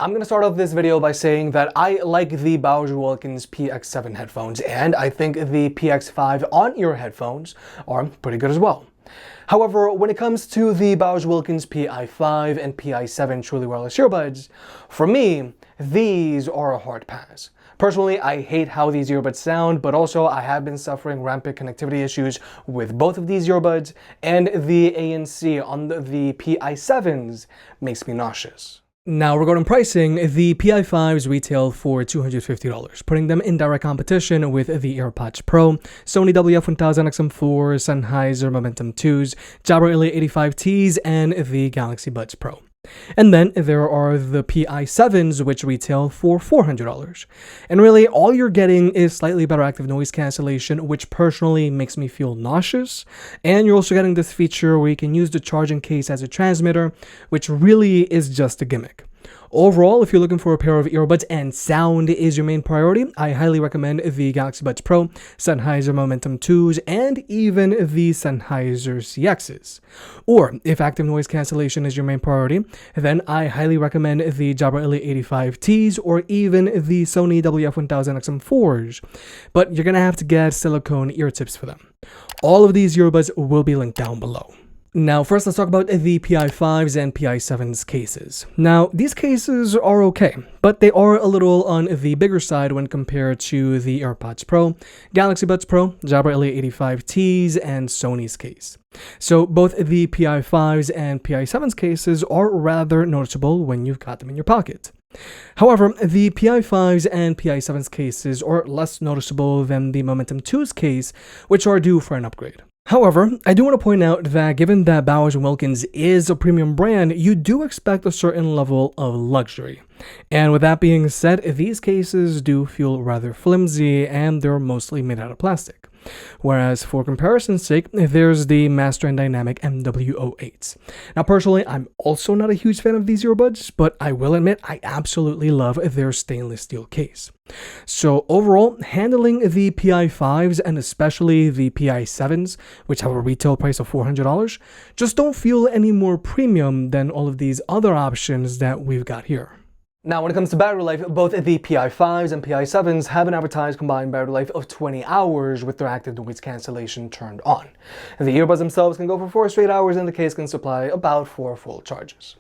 I'm going to start off this video by saying that I like the Bowers and Wilkins PX7 headphones, and I think the PX5 on-ear headphones are pretty good as well. However, when it comes to the Bowers and Wilkins PI5 and PI7 truly wireless earbuds, for me, these are a hard pass. Personally, I hate how these earbuds sound, but also I have been suffering rampant connectivity issues with both of these earbuds, and the ANC on the PI7s makes me nauseous. Now, regarding pricing, the PI5s retail for $250, putting them in direct competition with the AirPods Pro, Sony WF-1000XM4s, Sennheiser Momentum 2s, Jabra Elite 85Ts, and the Galaxy Buds Pro. And then there are the PI7s, which retail for $400. And really, all you're getting is slightly better active noise cancellation, which personally makes me feel nauseous. And you're also getting this feature where you can use the charging case as a transmitter, which really is just a gimmick. Overall, if you're looking for a pair of earbuds and sound is your main priority, I highly recommend the Galaxy Buds Pro, Sennheiser Momentum 2s, and even the Sennheiser CXs. Or, if active noise cancellation is your main priority, then I highly recommend the Jabra Elite 85Ts or even the Sony WF-1000XM4s, but you're going to have to get silicone ear tips for them. All of these earbuds will be linked down below. Now, first let's talk about the PI5s and PI7s cases. Now, these cases are okay, but they are a little on the bigger side when compared to the AirPods Pro, Galaxy Buds Pro, Jabra Elite 85Ts, and Sony's case. So both the PI5s and PI7s cases are rather noticeable when you've got them in your pocket. However, the PI5s and PI7s cases are less noticeable than the Momentum 2's case, which are due for an upgrade. However, I do want to point out that given that Bowers and Wilkins is a premium brand, you do expect a certain level of luxury. And with that being said, these cases do feel rather flimsy and they're mostly made out of plastic. Whereas for comparison's sake, there's the Master and Dynamic MW08s. Now personally, I'm also not a huge fan of these earbuds, but I will admit I absolutely love their stainless steel case. So overall, handling the PI5s and especially the PI7s, which have a retail price of $400, just don't feel any more premium than all of these other options that we've got here. Now, when it comes to battery life, both the PI5s and PI7s have an advertised combined battery life of 20 hours with their active noise cancellation turned on. The earbuds themselves can go for 4 straight hours and the case can supply about 4 full charges.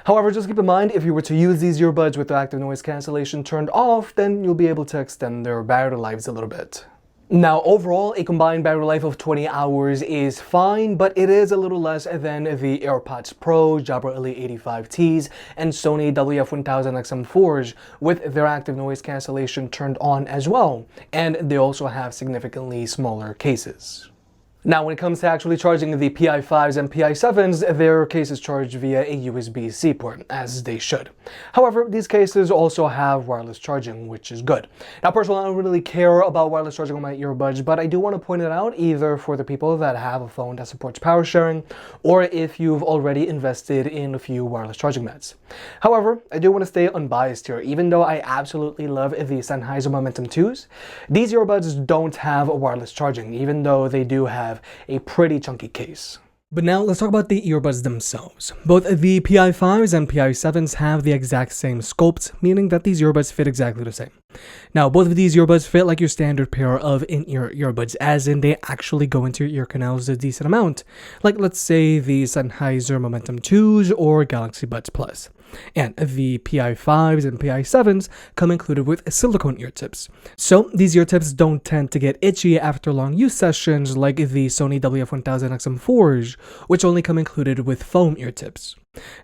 However, just keep in mind, if you were to use these earbuds with their active noise cancellation turned off, then you'll be able to extend their battery lives a little bit. Now, overall, a combined battery life of 20 hours is fine, but it is a little less than the AirPods Pro, Jabra Elite 85Ts, and Sony WF-1000XM4s with their active noise cancellation turned on as well, and they also have significantly smaller cases. Now, when it comes to actually charging the PI5s and PI7s, their case is charged via a USB-C port, as they should. However, these cases also have wireless charging, which is good. Now, personally, I don't really care about wireless charging on my earbuds, but I do want to point it out either for the people that have a phone that supports power sharing, or if you've already invested in a few wireless charging mats. However, I do want to stay unbiased here. Even though I absolutely love the Sennheiser Momentum 2s, these earbuds don't have wireless charging, even though they do have a pretty chunky case. But now let's talk about the earbuds themselves. Both the PI5s and PI7s have the exact same sculpt, meaning that these earbuds fit exactly the same. Now, both of these earbuds fit like your standard pair of in-ear earbuds, as in they actually go into your ear canals a decent amount, like let's say the Sennheiser Momentum 2s or Galaxy Buds Plus. And the PI5s and PI7s come included with silicone ear tips. So these ear tips don't tend to get itchy after long use sessions like the Sony WF-1000XM4s, which only come included with foam ear tips.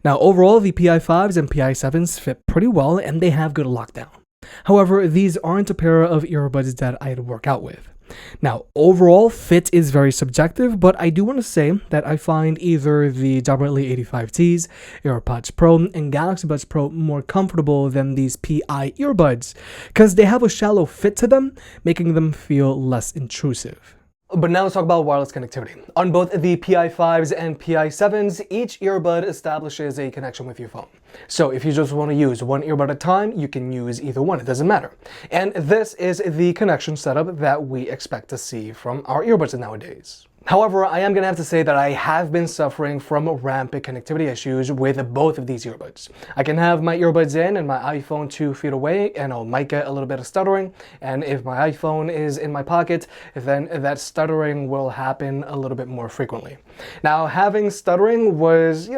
Now overall, the PI5s and PI7s fit pretty well and they have good lockdown. However, these aren't a pair of earbuds that I'd work out with. Now, overall, fit is very subjective, but I do want to say that I find either the Jabra Elite 85Ts, AirPods Pro, and Galaxy Buds Pro more comfortable than these PI earbuds, because they have a shallow fit to them, making them feel less intrusive. But now let's talk about wireless connectivity. On both the PI5s and PI7s, each earbud establishes a connection with your phone. So if you just want to use one earbud at a time, you can use either one, it doesn't matter. And this is the connection setup that we expect to see from our earbuds nowadays. However, I am going to have to say that I have been suffering from rampant connectivity issues with both of these earbuds. I can have my earbuds in and my iPhone 2 feet away and I might get a little bit of stuttering, and if my iPhone is in my pocket, then that stuttering will happen a little bit more frequently. Now, having stuttering was,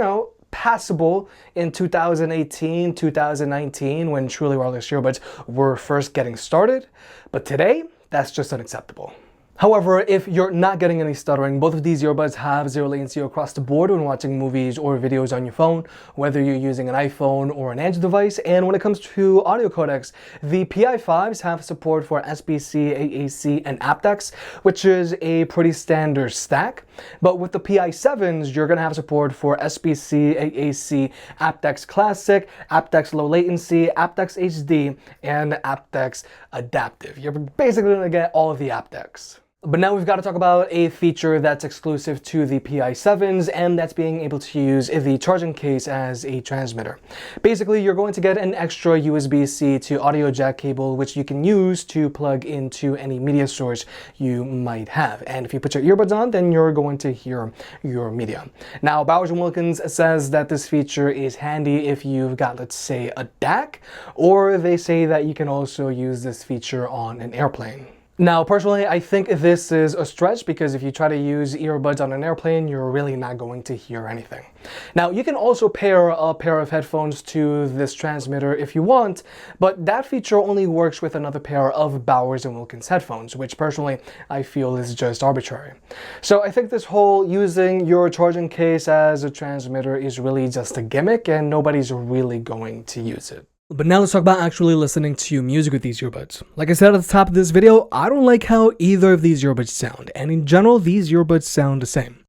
passable in 2018, 2019 when truly wireless earbuds were first getting started, but today, that's just unacceptable. However, if you're not getting any stuttering, both of these earbuds have zero latency across the board when watching movies or videos on your phone, whether you're using an iPhone or an Android device. And when it comes to audio codecs, the PI5s have support for SBC, AAC, and aptX, which is a pretty standard stack. But with the PI7s, you're going to have support for SBC, AAC, aptX Classic, aptX Low Latency, aptX HD, and aptX Adaptive. You're basically going to get all of the aptX. But now we've got to talk about a feature that's exclusive to the PI7s, and that's being able to use the charging case as a transmitter. Basically, you're going to get an extra USB-C to audio jack cable, which you can use to plug into any media source you might have. And if you put your earbuds on, then you're going to hear your media. Now, Bowers and Wilkins says that this feature is handy if you've got, let's say, a DAC, or they say that you can also use this feature on an airplane. Now, personally, I think this is a stretch because if you try to use earbuds on an airplane, you're really not going to hear anything. Now, you can also pair a pair of headphones to this transmitter if you want, but that feature only works with another pair of Bowers and Wilkins headphones, which personally I feel is just arbitrary. So I think this whole using your charging case as a transmitter is really just a gimmick and nobody's really going to use it. But now let's talk about actually listening to music with these earbuds. Like I said at the top of this video, I don't like how either of these earbuds sound, and in general, these earbuds sound the same.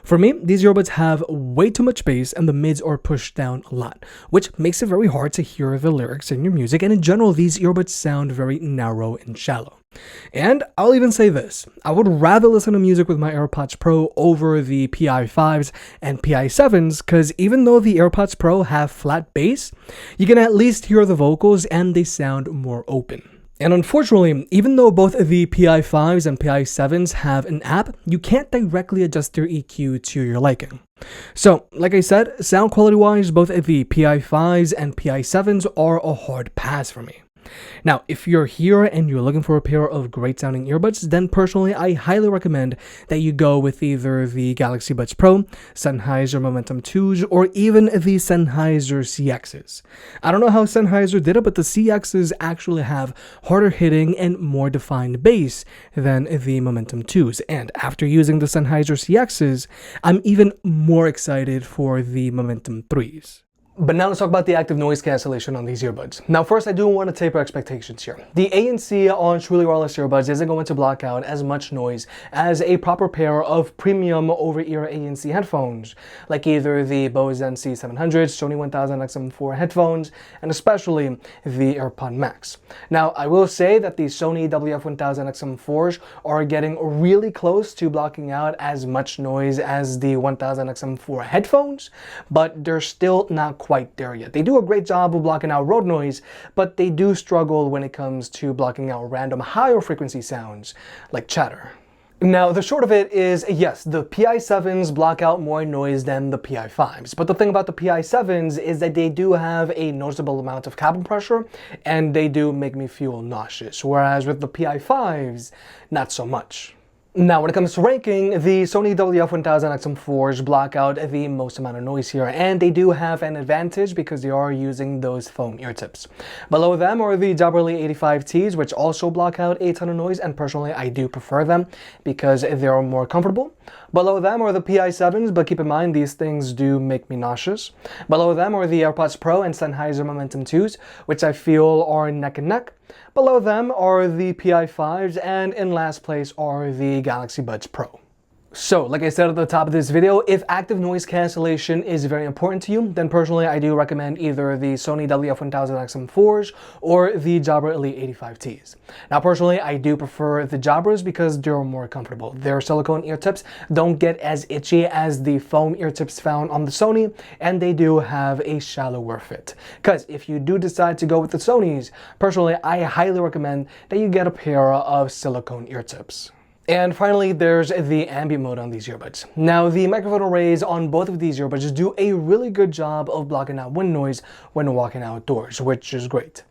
For me, these earbuds have way too much bass and the mids are pushed down a lot, which makes it very hard to hear the lyrics in your music, and in general, these earbuds sound very narrow and shallow. And I'll even say this, I would rather listen to music with my AirPods Pro over the PI5s and PI7s, because even though the AirPods Pro have flat bass, you can at least hear the vocals and they sound more open. And unfortunately, even though both the PI5s and PI7s have an app, you can't directly adjust their EQ to your liking. So, like I said, sound quality wise, both the PI5s and PI7s are a hard pass for me. Now, if you're here and you're looking for a pair of great sounding earbuds, then personally I highly recommend that you go with either the Galaxy Buds Pro, Sennheiser Momentum 2s, or even the Sennheiser CXs. I don't know how Sennheiser did it, but the CXs actually have harder hitting and more defined bass than the Momentum 2s, and after using the Sennheiser CXs, I'm even more excited for the Momentum 3s. But now let's talk about the active noise cancellation on these earbuds. Now first, I do want to taper expectations here. The ANC on truly wireless earbuds isn't going to block out as much noise as a proper pair of premium over-ear ANC headphones, like either the Bose NC700, Sony 1000XM4 headphones, and especially the AirPod Max. Now, I will say that the Sony WF-1000XM4s are getting really close to blocking out as much noise as the 1000XM4 headphones, but they're still not quite there yet. They do a great job of blocking out road noise, but they do struggle when it comes to blocking out random higher frequency sounds like chatter. Now, the short of it is, yes, the PI7s block out more noise than the PI5s, but the thing about the PI7s is that they do have a noticeable amount of cabin pressure, and they do make me feel nauseous, whereas with the PI5s, not so much. Now, when it comes to ranking, the Sony WF-1000XM4s block out the most amount of noise here, and they do have an advantage because they are using those foam ear tips. Below them are the Jabra Elite 85Ts, which also block out a ton of noise, and personally I do prefer them because they are more comfortable. Below them are the PI7s, but keep in mind these things do make me nauseous. Below them are the AirPods Pro and Sennheiser Momentum 2s, which I feel are neck and neck. Below them are the PI5s, and in last place are the Galaxy Buds Pro. So, like I said at the top of this video, if active noise cancellation is very important to you, then personally I do recommend either the Sony WF-1000XM4s or the Jabra Elite 85Ts. Now personally, I do prefer the Jabras because they're more comfortable. Their silicone ear tips don't get as itchy as the foam ear tips found on the Sony, and they do have a shallower fit. Because if you do decide to go with the Sonys, personally I highly recommend that you get a pair of silicone ear tips. And finally, there's the ambient mode on these earbuds. Now, the microphone arrays on both of these earbuds do a really good job of blocking out wind noise when walking outdoors, which is great.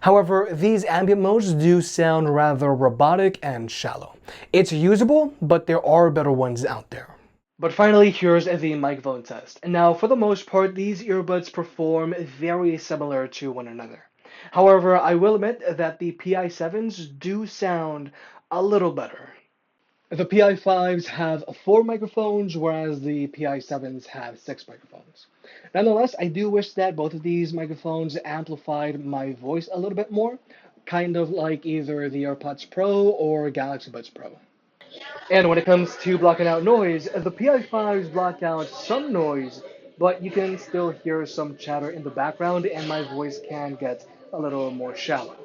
However, these ambient modes do sound rather robotic and shallow. It's usable, but there are better ones out there. But finally, here's the microphone test. Now, for the most part, these earbuds perform very similar to one another. However, I will admit that the PI7s do sound a little better. The PI5s have 4 microphones, whereas the PI7s have 6 microphones. Nonetheless, I do wish that both of these microphones amplified my voice a little bit more, kind of like either the AirPods Pro or Galaxy Buds Pro. And when it comes to blocking out noise, the PI5s block out some noise, but you can still hear some chatter in the background and my voice can get a little more shallow.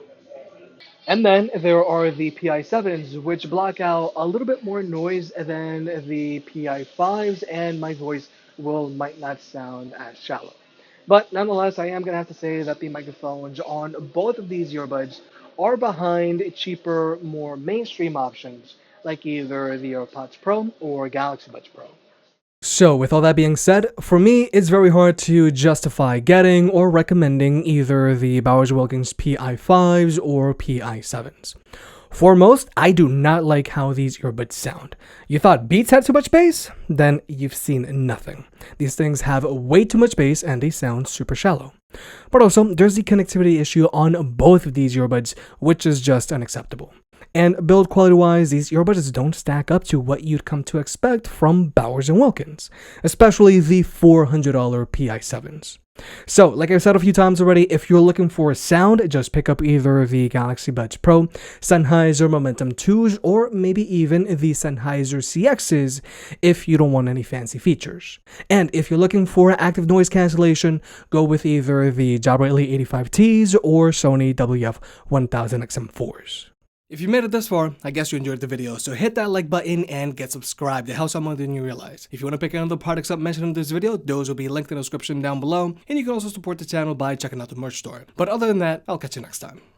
And then there are the PI7s, which block out a little bit more noise than the PI5s, and my voice might not sound as shallow. But nonetheless, I am going to have to say that the microphones on both of these earbuds are behind cheaper, more mainstream options, like either the AirPods Pro or Galaxy Buds Pro. So, with all that being said, for me, it's very hard to justify getting or recommending either the Bowers and Wilkins PI5s or PI7s. Foremost, I do not like how these earbuds sound. You thought Beats had too much bass? Then you've seen nothing. These things have way too much bass and they sound super shallow. But also, there's the connectivity issue on both of these earbuds, which is just unacceptable. And build quality wise, these earbuds don't stack up to what you'd come to expect from Bowers and Wilkins, especially the $400 PI7s. So, like I've said a few times already, if you're looking for sound, just pick up either the Galaxy Buds Pro, Sennheiser Momentum 2s, or maybe even the Sennheiser CXs if you don't want any fancy features. And if you're looking for active noise cancellation, go with either the Jabra Elite 85Ts or Sony WF-1000XM4s. If you made it this far, I guess you enjoyed the video, so hit that like button and get subscribed. It helps out more than you realize. If you want to pick any of the products up mentioned in this video, those will be linked in the description down below, and you can also support the channel by checking out the merch store. But other than that, I'll catch you next time.